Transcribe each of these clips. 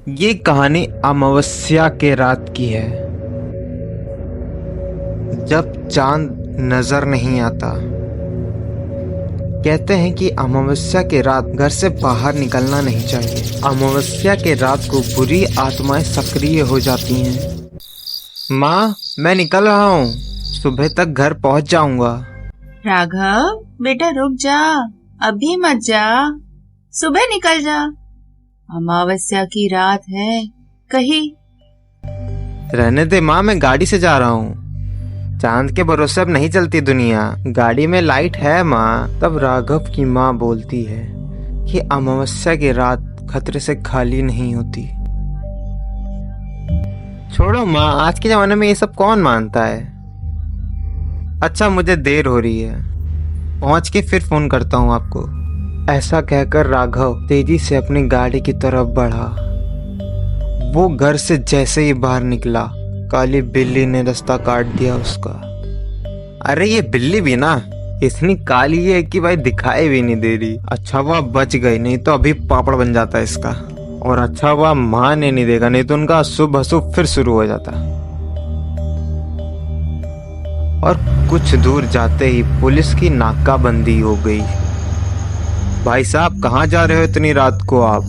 ये कहानी अमावस्या के रात की है, जब चांद नजर नहीं आता। कहते हैं कि अमावस्या के रात घर से बाहर निकलना नहीं चाहिए। अमावस्या के रात को बुरी आत्माएं सक्रिय हो जाती हैं। माँ, मैं निकल रहा हूँ, सुबह तक घर पहुँच जाऊंगा। राघव बेटा रुक जा, अभी मत जा, सुबह निकल जा। अमावस्या की रात है, कहीं रहने दे माँ, मैं गाड़ी से जा रहा हूँ। चांद के भरोसे अब नहीं चलती दुनिया, गाड़ी में लाइट है माँ। तब राघव की माँ बोलती है कि अमावस्या की रात खतरे से खाली नहीं होती। छोड़ो माँ, आज के जमाने में ये सब कौन मानता है। अच्छा, मुझे देर हो रही है, पहुंच के फिर फोन करता हूँ आपको। ऐसा कहकर राघव तेजी से अपनी गाड़ी की तरफ बढ़ा। वो घर से जैसे ही बाहर निकला, काली बिल्ली ने रास्ता काट दिया उसका। अरे ये बिल्ली भी ना इतनी काली है कि भाई दिखाई भी नहीं दे रही। अच्छा हुआ बच गई, नहीं तो अभी पापड़ बन जाता इसका। और अच्छा हुआ माँ ने नहीं देखा, नहीं तो उनका अशुभ अशुभ फिर शुरू हो जाता। और कुछ दूर जाते ही पुलिस की नाकाबंदी हो गई। भाई साहब, कहाँ जा रहे हो इतनी रात को आप?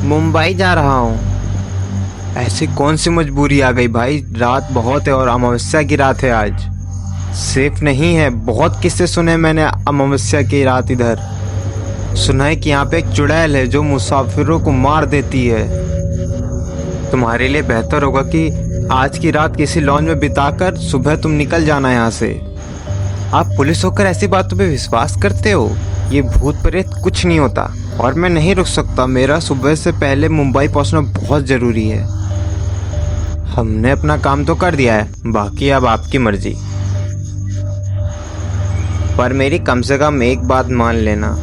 मुंबई जा रहा हूँ। ऐसी कौन सी मजबूरी आ गई भाई? रात बहुत है और अमावस्या की रात है आज, सेफ नहीं है। बहुत किस्से सुने मैंने अमावस्या की रात। इधर सुना है कि यहाँ पे एक चुड़ैल है जो मुसाफिरों को मार देती है। तुम्हारे लिए बेहतर होगा कि आज की रात किसी लॉन्ज में बिताकर सुबह तुम निकल जाना यहाँ से। आप पुलिस होकर ऐसी बातों पे विश्वास करते हो? ये भूत प्रेत कुछ नहीं होता और मैं नहीं रुक सकता। मेरा सुबह से पहले मुंबई पहुंचना बहुत ज़रूरी है। हमने अपना काम तो कर दिया है, बाकी अब आपकी मर्जी। पर मेरी कम से कम एक बात मान लेना,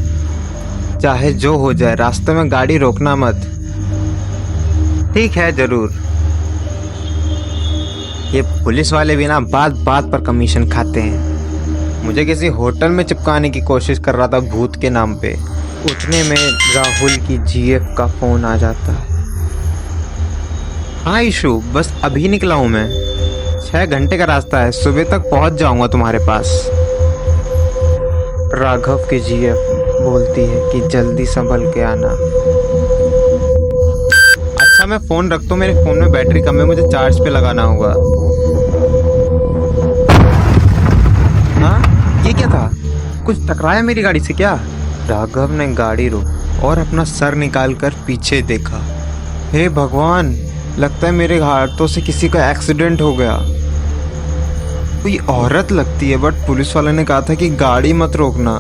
चाहे जो हो जाए रास्ते में गाड़ी रोकना मत। ठीक है, ज़रूर। ये पुलिस वाले भी ना बात बात पर कमीशन खाते हैं। मुझे किसी होटल में चिपकाने की कोशिश कर रहा था भूत के नाम पे। उतने में राहुल की जीएफ का फोन आ जाता है। हाँ ईशु, बस अभी निकला हूँ मैं। 6 घंटे का रास्ता है, सुबह तक पहुँच जाऊँगा तुम्हारे पास। राघव की जीएफ बोलती है कि जल्दी संभल के आना। अच्छा, मैं फ़ोन रखता हूँ, मेरे फ़ोन में बैटरी कम है, मुझे चार्ज पे लगाना होगा। हाँ, ये क्या था? कुछ टकराया मेरी गाड़ी से क्या? राघव ने गाड़ी रोक और अपना सर निकालकर पीछे देखा। हे भगवान, लगता है मेरे हाथों से किसी का एक्सीडेंट हो गया। कोई औरत लगती है, बट पुलिस वाले ने कहा था कि गाड़ी मत रोकना।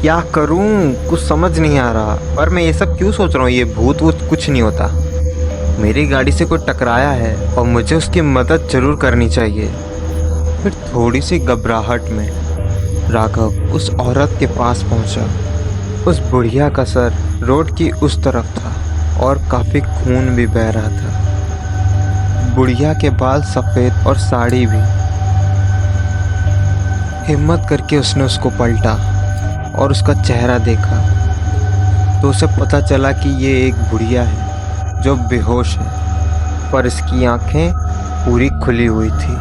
क्या करूं, कुछ समझ नहीं आ रहा। पर मैं ये सब क्यों सोच रहा हूँ? ये भूत वूत कुछ नहीं होता। मेरी गाड़ी से कोई टकराया है और मुझे उसकी मदद जरूर करनी चाहिए। फिर थोड़ी सी घबराहट में राघव उस औरत के पास पहुंचा। उस बुढ़िया का सर रोड की उस तरफ था और काफ़ी खून भी बह रहा था। बुढ़िया के बाल सफ़ेद और साड़ी भी। हिम्मत करके उसने उसको पलटा और उसका चेहरा देखा तो उसे पता चला कि ये एक बुढ़िया है जो बेहोश है, पर इसकी आंखें पूरी खुली हुई थी।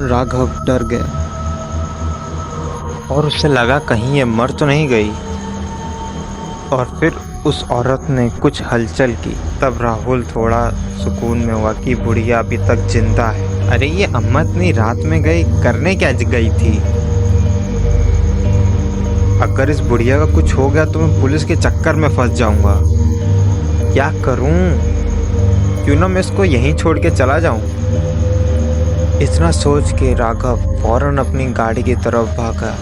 राघव डर गया और उसे लगा कहीं ये मर तो नहीं गई। और फिर उस औरत ने कुछ हलचल की। तब राहुल थोड़ा सुकून में हुआ कि बुढ़िया अभी तक जिंदा है। अरे ये अम्मा इतनी रात में गई करने क्या गई थी? अगर इस बुढ़िया का कुछ हो गया तो मैं पुलिस के चक्कर में फंस जाऊंगा। क्या करूं? क्यों ना मैं इसको यहीं छोड़ के चला जाऊं। इतना सोच के राघव फौरन अपनी गाड़ी की तरफ भागा।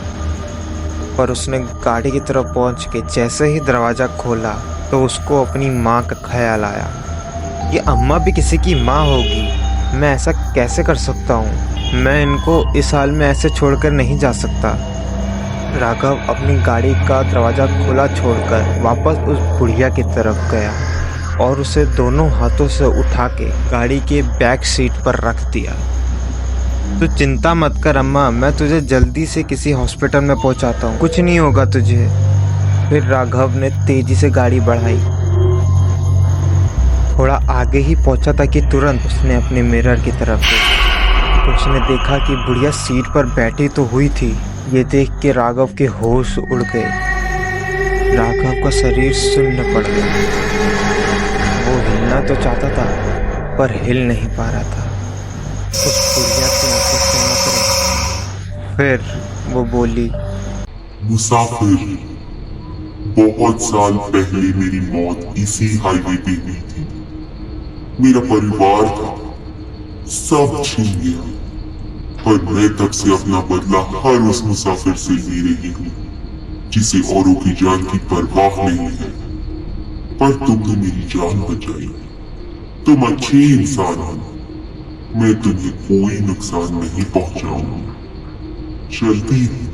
पर उसने गाड़ी की तरफ पहुंच के जैसे ही दरवाज़ा खोला तो उसको अपनी माँ का ख्याल आया। ये अम्मा भी किसी की माँ होगी, मैं ऐसा कैसे कर सकता हूँ? मैं इनको इस हाल में ऐसे छोड़कर नहीं जा सकता। राघव अपनी गाड़ी का दरवाज़ा खुला छोड़कर वापस उस बुढ़िया की तरफ गया और उसे दोनों हाथों से उठा के गाड़ी के बैक सीट पर रख दिया। तू चिंता मत कर अम्मा, मैं तुझे जल्दी से किसी हॉस्पिटल में पहुंचाता हूँ, कुछ नहीं होगा तुझे। फिर राघव ने तेजी से गाड़ी बढ़ाई थोड़ा आगे ही पहुंचा था कि तुरंत उसने अपने मिरर की तरफ देखा। उसने देखा कि बुढ़िया सीट पर बैठी तो हुई थी। ये देख के राघव के होश उड़ गए। राघव का शरीर सुन्न पड़ गया। वो हिलना तो चाहता था पर हिल नहीं पा रहा था। उस बुढ़िया की आंखें चमक रही। फिर वो बोली, मुसाफिर, बहुत साल पहले मेरी मौत इसी हाईवे पे हुई थी। मेरा परिवार था, सब छीन गया, पर मैं तब से अपना बदला हर उस मुसाफिर से ले रही हूँ जिसे औरों की जान की परवाह नहीं है। पर तुमने मेरी जान बचाई। तुम अच्छे इंसान हो। मैं तुम्हें कोई नुकसान नहीं पहुंचाऊंगा। चलती हूँ।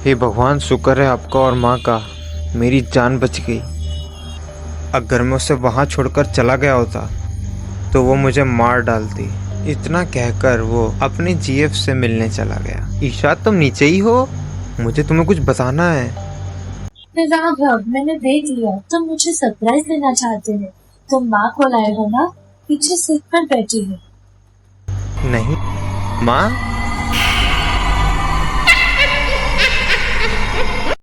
हे भगवान, शुक्र है आपका और माँ का, मेरी जान बच गई। अगर मैं उसे वहाँ छोड़कर चला गया होता तो वो मुझे मार डालती। इतना कहकर वो अपने जीएफ से मिलने चला गया। ईशा, तुम नीचे ही हो? मुझे तुम्हें कुछ बताना है। राघव, मैंने देख लिया, तुम मुझे सरप्राइज देना चाहते हो। तुम माँ को लाए हो ना, पीछे सीट पर बैठी हो। नहीं माँ,